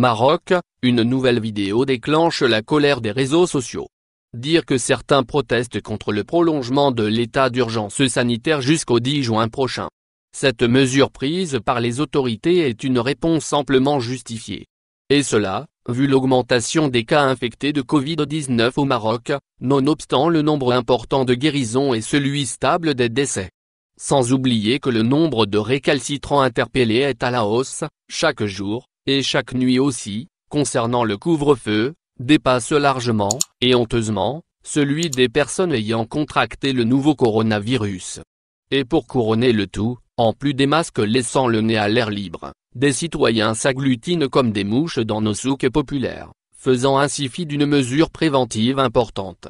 Maroc, une nouvelle vidéo déclenche la colère des réseaux sociaux. Dire que certains protestent contre le prolongement de l'état d'urgence sanitaire jusqu'au 10 juin prochain. Cette mesure prise par les autorités est une réponse amplement justifiée. Et cela, vu l'augmentation des cas infectés de Covid-19 au Maroc, nonobstant le nombre important de guérisons et celui stable des décès. Sans oublier que le nombre de récalcitrants interpellés est à la hausse, chaque jour, et chaque nuit aussi, concernant le couvre-feu, dépasse largement, et honteusement, celui des personnes ayant contracté le nouveau coronavirus. Et pour couronner le tout, en plus des masques laissant le nez à l'air libre, des citoyens s'agglutinent comme des mouches dans nos souks populaires, faisant ainsi fi d'une mesure préventive importante.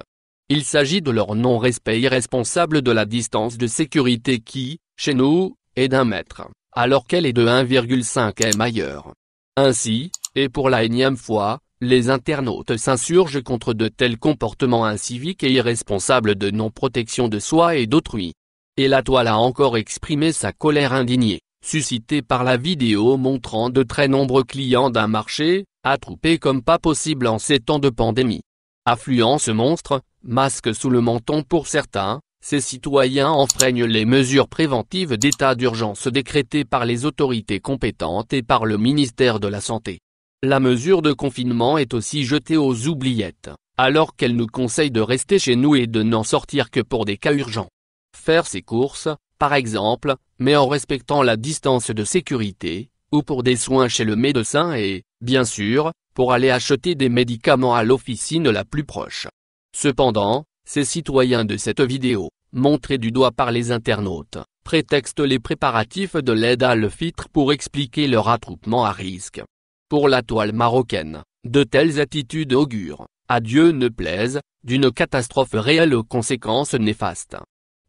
Il s'agit de leur non-respect irresponsable de la distance de sécurité qui, chez nous, est d'1 mètre, alors qu'elle est de 1,5 m ailleurs. Ainsi, et pour la énième fois, les internautes s'insurgent contre de tels comportements inciviques et irresponsables de non-protection de soi et d'autrui. Et la toile a encore exprimé sa colère indignée, suscitée par la vidéo montrant de très nombreux clients d'un marché, attroupés comme pas possible en ces temps de pandémie. Affluence monstre, masque sous le menton pour certains, ces citoyens enfreignent les mesures préventives d'état d'urgence décrétées par les autorités compétentes et par le ministère de la Santé. La mesure de confinement est aussi jetée aux oubliettes, alors qu'elle nous conseille de rester chez nous et de n'en sortir que pour des cas urgents. Faire ses courses, par exemple, mais en respectant la distance de sécurité, ou pour des soins chez le médecin et, bien sûr, pour aller acheter des médicaments à l'officine la plus proche. Cependant, ces citoyens de cette vidéo, montrés du doigt par les internautes, prétextent les préparatifs de l'Aïd al-Fitr pour expliquer leur attroupement à risque. Pour la toile marocaine, de telles attitudes augurent, à Dieu ne plaise, d'une catastrophe réelle aux conséquences néfastes.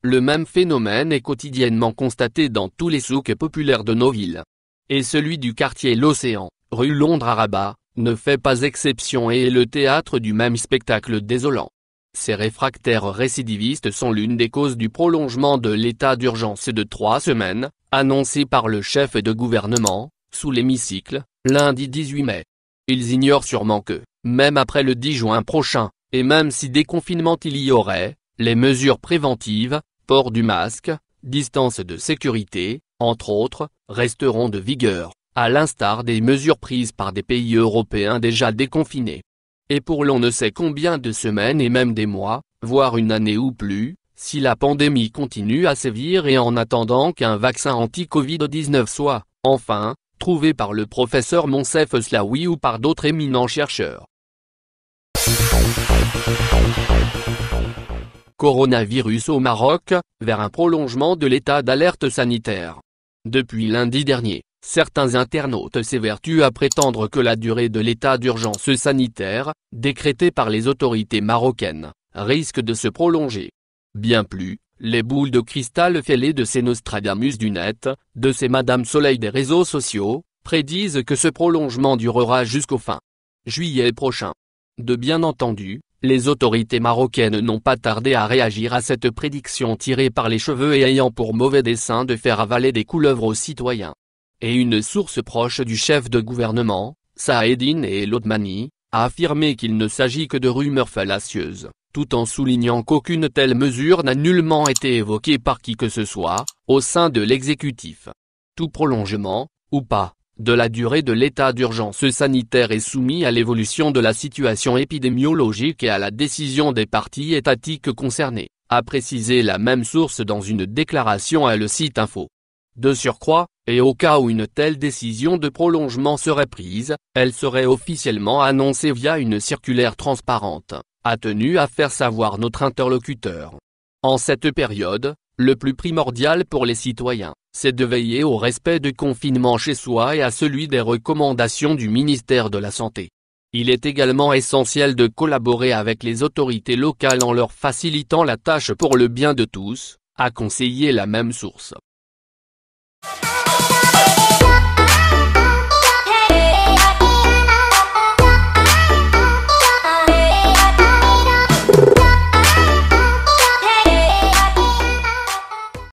Le même phénomène est quotidiennement constaté dans tous les souks populaires de nos villes. Et celui du quartier L'Océan, rue Londres à Rabat, ne fait pas exception et est le théâtre du même spectacle désolant. Ces réfractaires récidivistes sont l'une des causes du prolongement de l'état d'urgence de 3 semaines, annoncé par le chef de gouvernement, sous l'hémicycle, lundi 18 mai. Ils ignorent sûrement que, même après le 10 juin prochain, et même si déconfinement il y aurait, les mesures préventives, port du masque, distance de sécurité, entre autres, resteront de vigueur, à l'instar des mesures prises par des pays européens déjà déconfinés. Et pour l'on ne sait combien de semaines et même des mois, voire une année ou plus, si la pandémie continue à sévir et en attendant qu'un vaccin anti-Covid-19 soit, enfin, trouvé par le professeur Monsef Slaoui ou par d'autres éminents chercheurs. Coronavirus au Maroc, vers un prolongement de l'état d'alerte sanitaire. Depuis lundi dernier, certains internautes s'évertuent à prétendre que la durée de l'état d'urgence sanitaire, décrété par les autorités marocaines, risque de se prolonger. Bien plus, les boules de cristal fêlées de ces Nostradamus du net, de ces Madame Soleil des réseaux sociaux, prédisent que ce prolongement durera jusqu'au fin juillet prochain. De bien entendu, les autorités marocaines n'ont pas tardé à réagir à cette prédiction tirée par les cheveux et ayant pour mauvais dessein de faire avaler des couleuvres aux citoyens. Et une source proche du chef de gouvernement, Saadine El-Othmani, a affirmé qu'il ne s'agit que de rumeurs fallacieuses, tout en soulignant qu'aucune telle mesure n'a nullement été évoquée par qui que ce soit, au sein de l'exécutif. Tout prolongement, ou pas, de la durée de l'état d'urgence sanitaire est soumis à l'évolution de la situation épidémiologique et à la décision des parties étatiques concernées, a précisé la même source dans une déclaration à le site Info. De surcroît, et au cas où une telle décision de prolongement serait prise, elle serait officiellement annoncée via une circulaire transparente, a tenu à faire savoir notre interlocuteur. En cette période, le plus primordial pour les citoyens, c'est de veiller au respect du confinement chez soi et à celui des recommandations du ministère de la Santé. Il est également essentiel de collaborer avec les autorités locales en leur facilitant la tâche pour le bien de tous, a conseillé la même source.